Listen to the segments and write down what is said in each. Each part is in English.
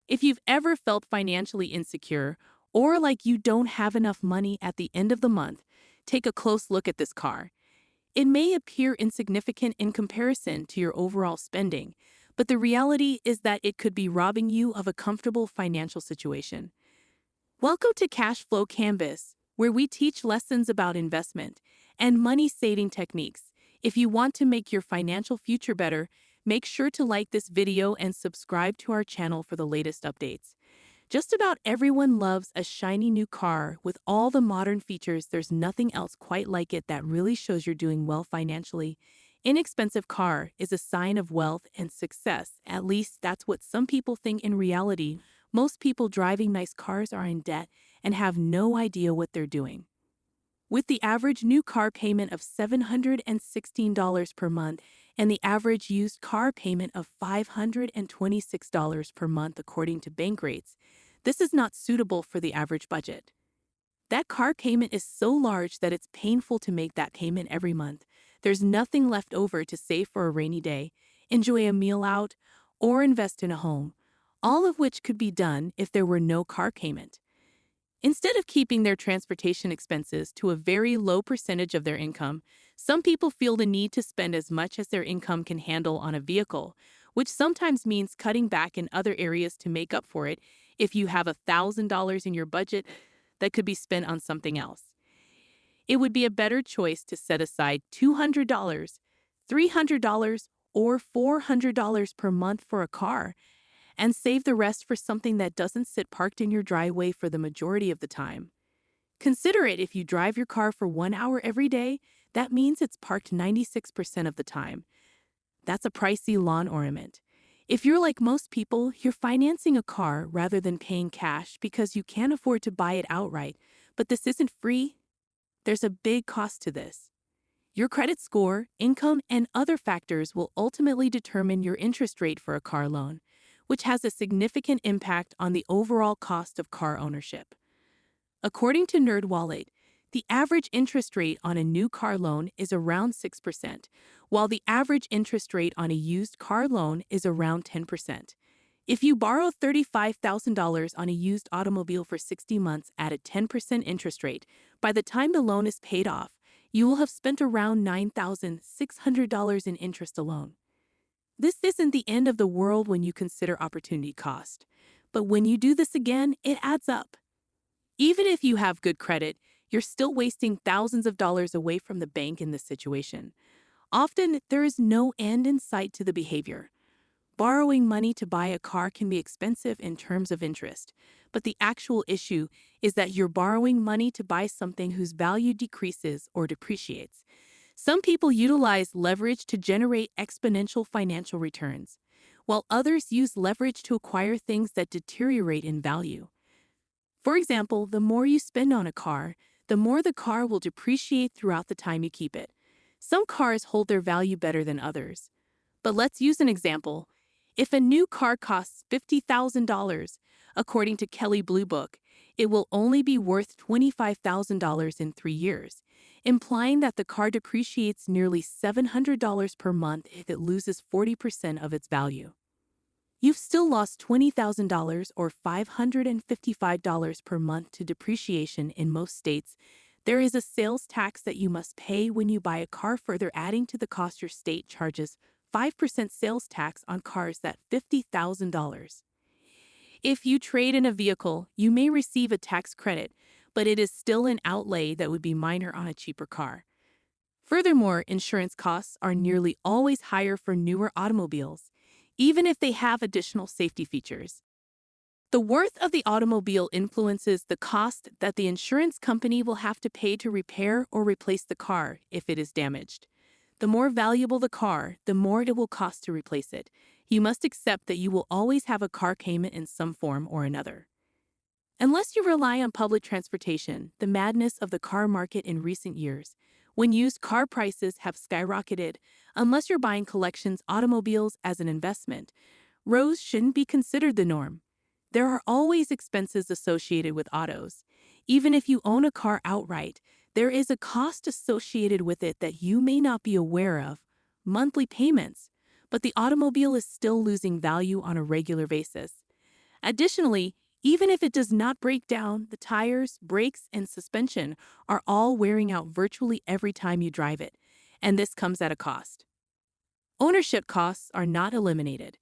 If you've ever felt financially insecure or like you don't have enough money at the end of the month, take a close look at this car. It may appear insignificant in comparison to your overall spending, but the reality is that it could be robbing you of a comfortable financial situation. Welcome to Cashflow Canvas, where we teach lessons about investment and money-saving techniques. If you want to make your financial future better, make sure to like this video and subscribe to our channel for the latest updates. Just about everyone loves a shiny new car with all the modern features. There's nothing else quite like it that really shows you're doing well financially. Inexpensive car is a sign of wealth and success. At least that's what some people think. In reality, most people driving nice cars are in debt and have no idea what they're doing. With the average new car payment of $716 per month and the average used car payment of $526 per month according to bank rates, this is not suitable for the average budget. That car payment is so large that it's painful to make that payment every month. There's nothing left over to save for a rainy day, enjoy a meal out, or invest in a home, all of which could be done if there were no car payment. Instead of keeping their transportation expenses to a very low percentage of their income, some people feel the need to spend as much as their income can handle on a vehicle, which sometimes means cutting back in other areas to make up for it. If you have $1,000 in your budget, that could be spent on something else. It would be a better choice to set aside $200, $300, or $400 per month for a car, and save the rest for something that doesn't sit parked in your driveway for the majority of the time. Consider it: if you drive your car for 1 hour every day, that means it's parked 96% of the time. That's a pricey lawn ornament. If you're like most people, you're financing a car rather than paying cash because you can't afford to buy it outright. But this isn't free. There's a big cost to this. Your credit score, income, and other factors will ultimately determine your interest rate for a car loan, which has a significant impact on the overall cost of car ownership. According to NerdWallet, the average interest rate on a new car loan is around 6%, while the average interest rate on a used car loan is around 10%. If you borrow $35,000 on a used automobile for 60 months at a 10% interest rate, by the time the loan is paid off, you will have spent around $9,600 in interest alone. This isn't the end of the world when you consider opportunity cost, but when you do this again, it adds up. Even if you have good credit, you're still wasting thousands of dollars away from the bank in this situation. Often, there is no end in sight to the behavior. Borrowing money to buy a car can be expensive in terms of interest, but the actual issue is that you're borrowing money to buy something whose value decreases or depreciates. Some people utilize leverage to generate exponential financial returns, while others use leverage to acquire things that deteriorate in value. For example, the more you spend on a car, the more the car will depreciate throughout the time you keep it. Some cars hold their value better than others. But let's use an example. If a new car costs $50,000, according to Kelley Blue Book, it will only be worth $25,000 in 3 years, implying that the car depreciates nearly $700 per month if it loses 40% of its value. You've still lost $20,000 or $555 per month to depreciation. In most states, there is a sales tax that you must pay when you buy a car, further adding to the cost. Your state charges 5% sales tax on cars that $50,000. If you trade in a vehicle, you may receive a tax credit, but it is still an outlay that would be minor on a cheaper car. Furthermore, insurance costs are nearly always higher for newer automobiles, even if they have additional safety features. The worth of the automobile influences the cost that the insurance company will have to pay to repair or replace the car if it is damaged. The more valuable the car, the more it will cost to replace it. You must accept that you will always have a car payment in some form or another. Unless you rely on public transportation, the madness of the car market in recent years, when used car prices have skyrocketed, unless you're buying collections automobiles as an investment, rows shouldn't be considered the norm. There are always expenses associated with autos. Even if you own a car outright, there is a cost associated with it that you may not be aware of, monthly payments, but the automobile is still losing value on a regular basis. Additionally, even if it does not break down, the tires, brakes, and suspension are all wearing out virtually every time you drive it, and this comes at a cost. Ownership costs are not eliminated.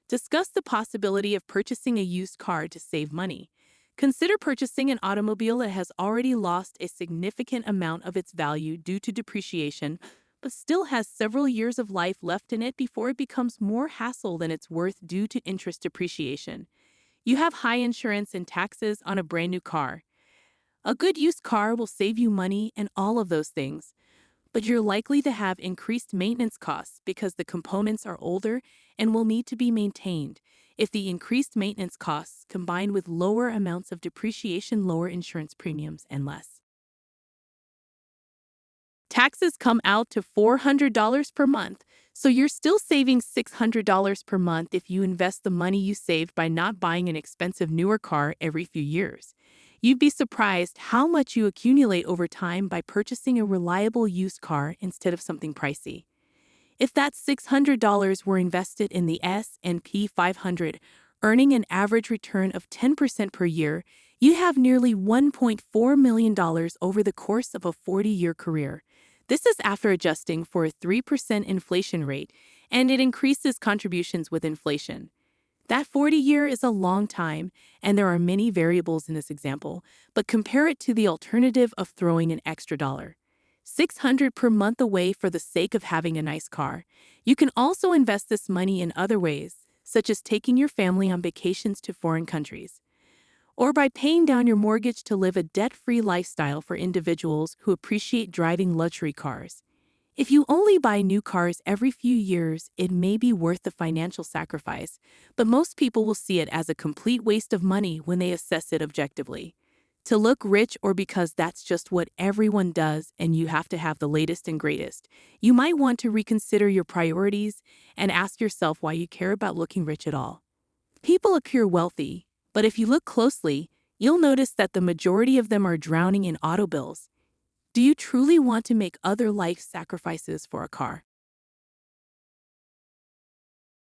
Discuss the possibility of purchasing a used car to save money. Consider purchasing an automobile that has already lost a significant amount of its value due to depreciation, but still has several years of life left in it before it becomes more hassle than it's worth due to interest depreciation. You have high insurance and taxes on a brand new car. A good used car will save you money and all of those things, but you're likely to have increased maintenance costs because the components are older and will need to be maintained. If the increased maintenance costs combined with lower amounts of depreciation, lower insurance premiums, and less taxes come out to $400 per month, so you're still saving $600 per month if you invest the money you saved by not buying an expensive newer car every few years. You'd be surprised how much you accumulate over time by purchasing a reliable used car instead of something pricey. If that $600 were invested in the S&P 500, earning an average return of 10% per year, you have nearly $1.4 million over the course of a 40-year career. This is after adjusting for a 3% inflation rate, and it increases contributions with inflation. That 40-year is a long time, and there are many variables in this example, but compare it to the alternative of throwing an extra $600 per month away for the sake of having a nice car. You can also invest this money in other ways, such as taking your family on vacations to foreign countries, or by paying down your mortgage to live a debt-free lifestyle for individuals who appreciate driving luxury cars. If you only buy new cars every few years, it may be worth the financial sacrifice, but most people will see it as a complete waste of money when they assess it objectively. To look rich, or because that's just what everyone does and you have to have the latest and greatest, you might want to reconsider your priorities and ask yourself why you care about looking rich at all. People appear wealthy, but if you look closely, you'll notice that the majority of them are drowning in auto bills. Do you truly want to make other life sacrifices for a car?